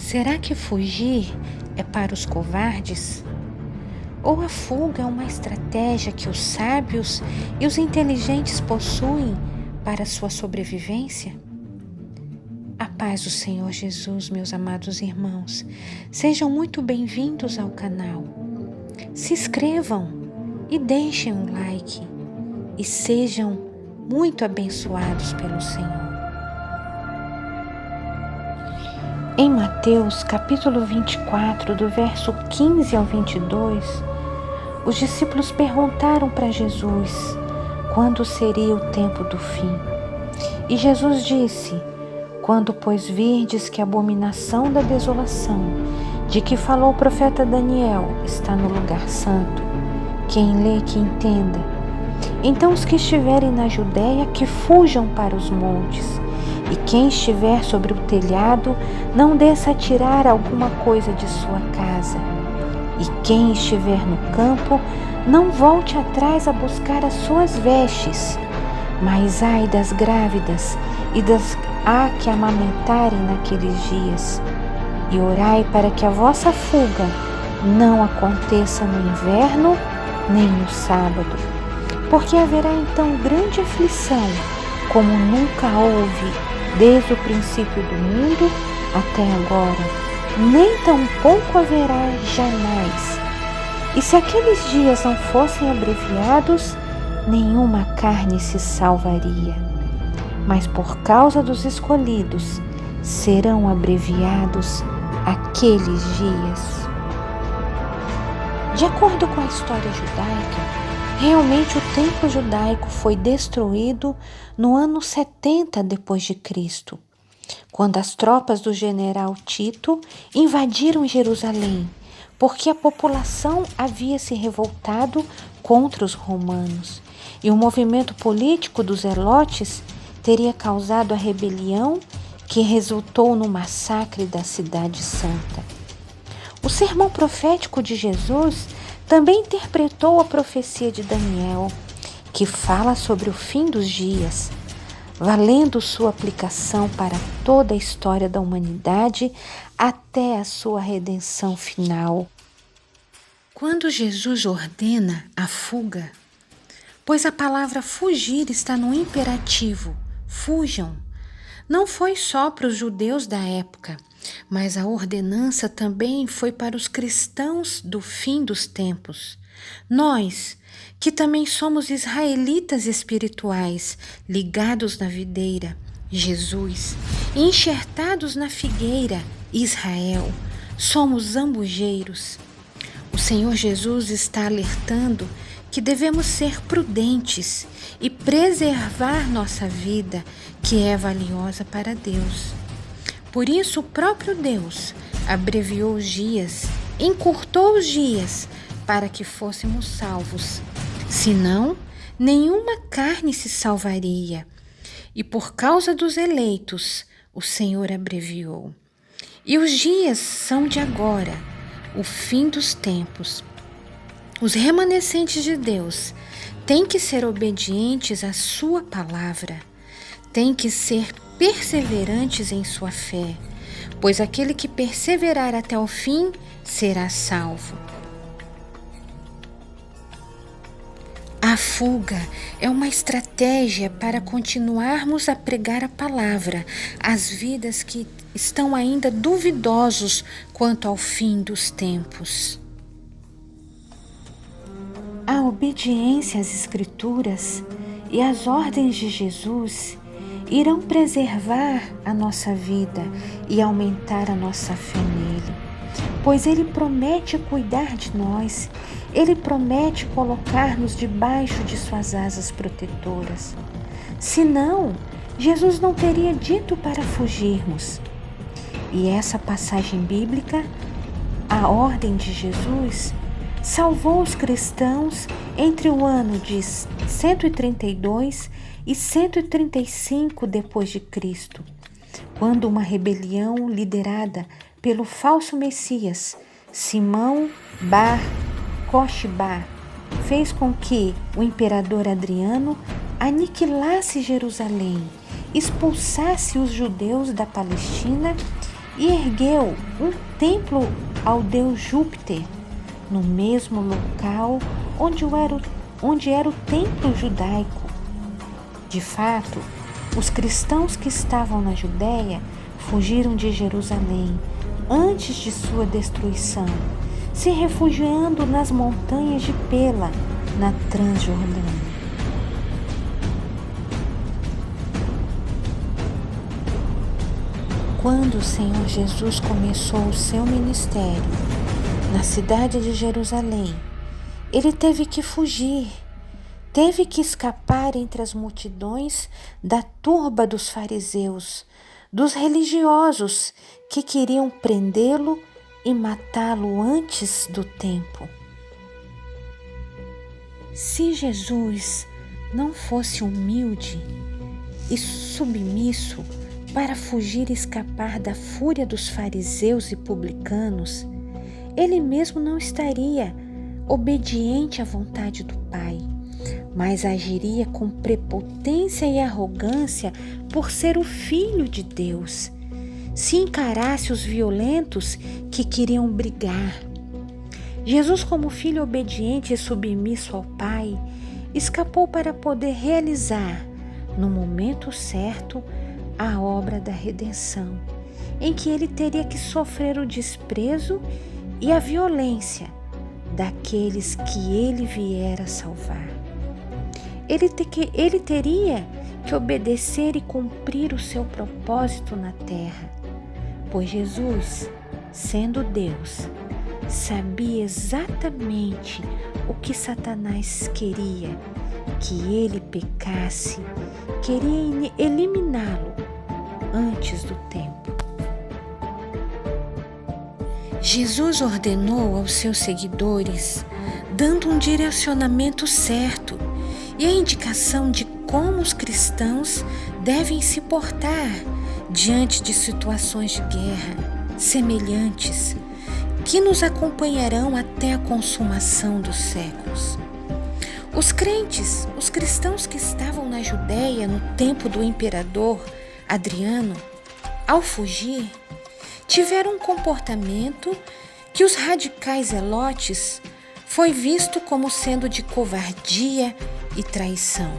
Será que fugir é para os covardes? Ou a fuga é uma estratégia que os sábios e os inteligentes possuem para sua sobrevivência? A paz do Senhor Jesus, meus amados irmãos, sejam muito bem-vindos ao canal. Se inscrevam e deixem um like e sejam muito abençoados pelo Senhor. Em Mateus capítulo 24, do verso 15 ao 22, os discípulos perguntaram para Jesus quando seria o tempo do fim. E Jesus disse: quando, pois, virdes que a abominação da desolação, de que falou o profeta Daniel, está no lugar santo, quem lê que entenda. Então os que estiverem na Judéia que fujam para os montes, e quem estiver sobre o telhado não desça a tirar alguma coisa de sua casa. E quem estiver no campo não volte atrás a buscar as suas vestes. Mas ai das grávidas e das que amamentarem naqueles dias. E orai para que a vossa fuga não aconteça no inverno nem no sábado. Porque haverá então grande aflição, como nunca houve desde o princípio do mundo até agora, nem tampouco haverá jamais. E se aqueles dias não fossem abreviados, nenhuma carne se salvaria. Mas por causa dos escolhidos, serão abreviados aqueles dias. De acordo com a história judaica, realmente o templo judaico foi destruído no ano 70 depois de Cristo, quando as tropas do general Tito invadiram Jerusalém, porque a população havia se revoltado contra os romanos, e o movimento político dos zelotes teria causado a rebelião que resultou no massacre da cidade santa. O sermão profético de Jesus também interpretou a profecia de Daniel, que fala sobre o fim dos dias, valendo sua aplicação para toda a história da humanidade até a sua redenção final. Quando Jesus ordena a fuga, pois a palavra fugir está no imperativo, fujam, não foi só para os judeus da época, mas a ordenança também foi para os cristãos do fim dos tempos. Nós, que também somos israelitas espirituais, ligados na videira, Jesus, e enxertados na figueira, Israel, somos zambujeiros. O Senhor Jesus está alertando que devemos ser prudentes e preservar nossa vida, que é valiosa para Deus. Por isso o próprio Deus abreviou os dias, encurtou os dias, para que fôssemos salvos. Senão, nenhuma carne se salvaria. E por causa dos eleitos, o Senhor abreviou. E os dias são de agora, o fim dos tempos. Os remanescentes de Deus têm que ser obedientes à sua palavra, têm que ser perseverantes em sua fé, pois aquele que perseverar até o fim será salvo. A fuga é uma estratégia para continuarmos a pregar a palavra às vidas que estão ainda duvidosos quanto ao fim dos tempos. A obediência às Escrituras e às ordens de Jesus irão preservar a nossa vida e aumentar a nossa fé nele, pois ele promete cuidar de nós, ele promete colocar-nos debaixo de suas asas protetoras. Senão, Jesus não teria dito para fugirmos. E essa passagem bíblica, a ordem de Jesus, salvou os cristãos entre o ano de 132 e 135 depois de Cristo, quando uma rebelião liderada pelo falso Messias, Simão Bar Kokhba, fez com que o imperador Adriano aniquilasse Jerusalém, expulsasse os judeus da Palestina e ergueu um templo ao deus Júpiter, no mesmo local onde era o templo judaico. De fato, os cristãos que estavam na Judéia fugiram de Jerusalém antes de sua destruição, se refugiando nas montanhas de Pela, na Transjordânia. Quando o Senhor Jesus começou o seu ministério na cidade de Jerusalém, ele teve que fugir, teve que escapar entre as multidões da turba dos fariseus, dos religiosos que queriam prendê-lo e matá-lo antes do tempo. Se Jesus não fosse humilde e submisso para fugir e escapar da fúria dos fariseus e publicanos, ele mesmo não estaria obediente à vontade do Pai, mas agiria com prepotência e arrogância por ser o Filho de Deus, se encarasse os violentos que queriam brigar. Jesus, como filho obediente e submisso ao Pai, escapou para poder realizar, no momento certo, a obra da redenção, em que ele teria que sofrer o desprezo e a violência daqueles que ele viera salvar. Ele teria que obedecer e cumprir o seu propósito na terra, pois Jesus, sendo Deus, sabia exatamente o que Satanás queria, que ele pecasse, queria eliminá-lo antes do tempo. Jesus ordenou aos seus seguidores, dando um direcionamento certo e a indicação de como os cristãos devem se portar diante de situações de guerra semelhantes que nos acompanharão até a consumação dos séculos. Os crentes, os cristãos que estavam na Judéia no tempo do imperador Adriano, ao fugir, tiveram um comportamento que os radicais zelotes foi visto como sendo de covardia e traição.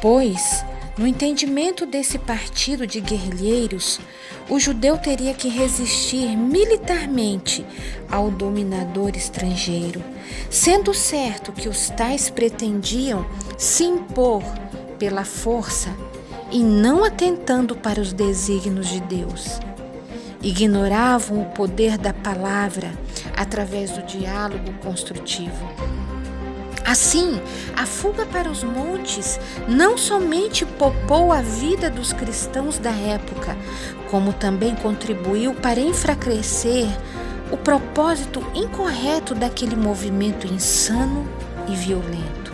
Pois, no entendimento desse partido de guerrilheiros, o judeu teria que resistir militarmente ao dominador estrangeiro, sendo certo que os tais pretendiam se impor pela força e não atentando para os desígnios de Deus. Ignoravam o poder da palavra através do diálogo construtivo. Assim, a fuga para os montes não somente poupou a vida dos cristãos da época, como também contribuiu para enfraquecer o propósito incorreto daquele movimento insano e violento.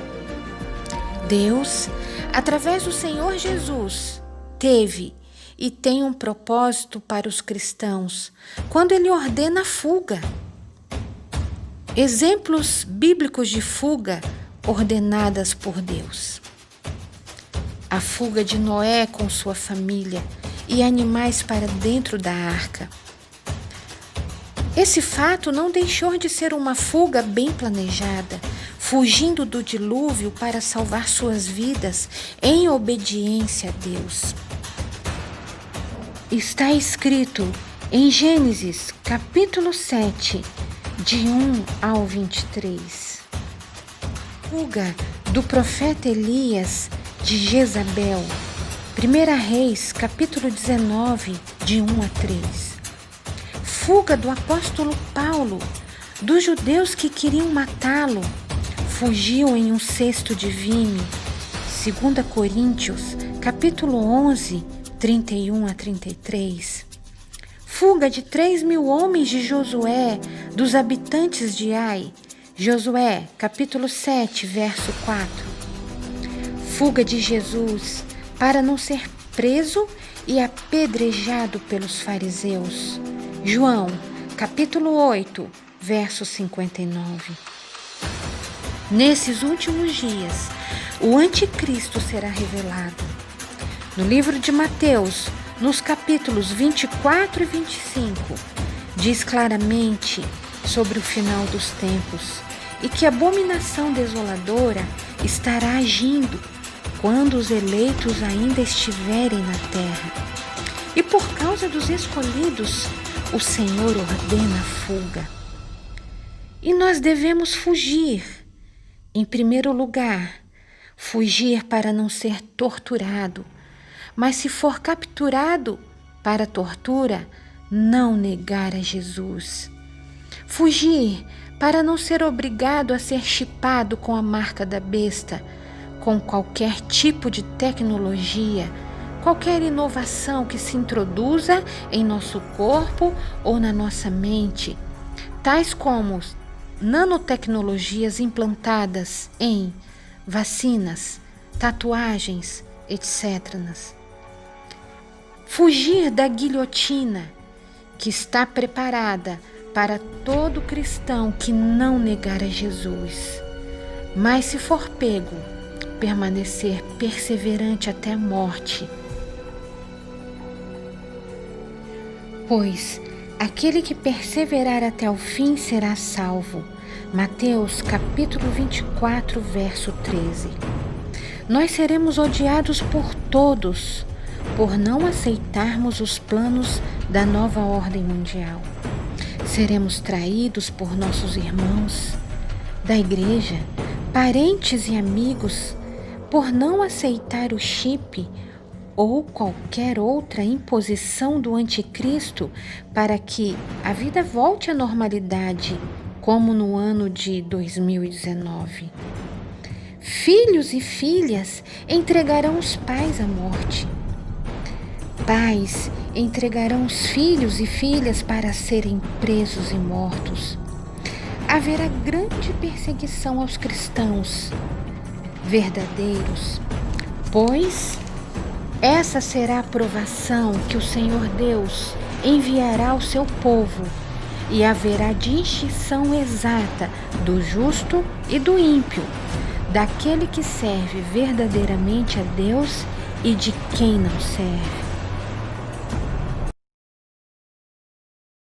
Deus, através do Senhor Jesus, teve e tem um propósito para os cristãos quando Ele ordena a fuga. Exemplos bíblicos de fuga ordenadas por Deus. A fuga de Noé com sua família e animais para dentro da arca. Esse fato não deixou de ser uma fuga bem planejada, fugindo do dilúvio para salvar suas vidas em obediência a Deus. Está escrito em Gênesis, capítulo 7, de 1 ao 23. Fuga do profeta Elias de Jezabel. 1 Reis, capítulo 19, de 1 a 3. Fuga do apóstolo Paulo, dos judeus que queriam matá-lo. Fugiu em um cesto de vinho. 2 Coríntios, capítulo 11, 31 a 33. Fuga de 3.000 homens de Josué, dos habitantes de Ai. Josué, capítulo 7, verso 4. Fuga de Jesus para não ser preso e apedrejado pelos fariseus. João, capítulo 8, verso 59. Nesses últimos dias, o anticristo será revelado. No livro de Mateus, nos capítulos 24 e 25, diz claramente sobre o final dos tempos e que a abominação desoladora estará agindo quando os eleitos ainda estiverem na terra. E por causa dos escolhidos, o Senhor ordena a fuga. E nós devemos fugir. Em primeiro lugar, fugir para não ser torturado, mas se for capturado para a tortura, não negar a Jesus. Fugir para não ser obrigado a ser chipado com a marca da besta, com qualquer tipo de tecnologia, qualquer inovação que se introduza em nosso corpo ou na nossa mente, tais como nanotecnologias implantadas em vacinas, tatuagens, etc. Fugir da guilhotina que está preparada para todo cristão que não negar a Jesus. Mas se for pego, permanecer perseverante até a morte. Pois aquele que perseverar até o fim será salvo. Mateus capítulo 24, verso 13. Nós seremos odiados por todos, por não aceitarmos os planos da nova ordem mundial. Seremos traídos por nossos irmãos da igreja, parentes e amigos, por não aceitar o chip ou qualquer outra imposição do anticristo para que a vida volte à normalidade, como no ano de 2019. Filhos e filhas entregarão os pais à morte. Pais entregarão os filhos e filhas para serem presos e mortos. Haverá grande perseguição aos cristãos verdadeiros, pois essa será a provação que o Senhor Deus enviará ao seu povo, e haverá distinção exata do justo e do ímpio, daquele que serve verdadeiramente a Deus e de quem não serve.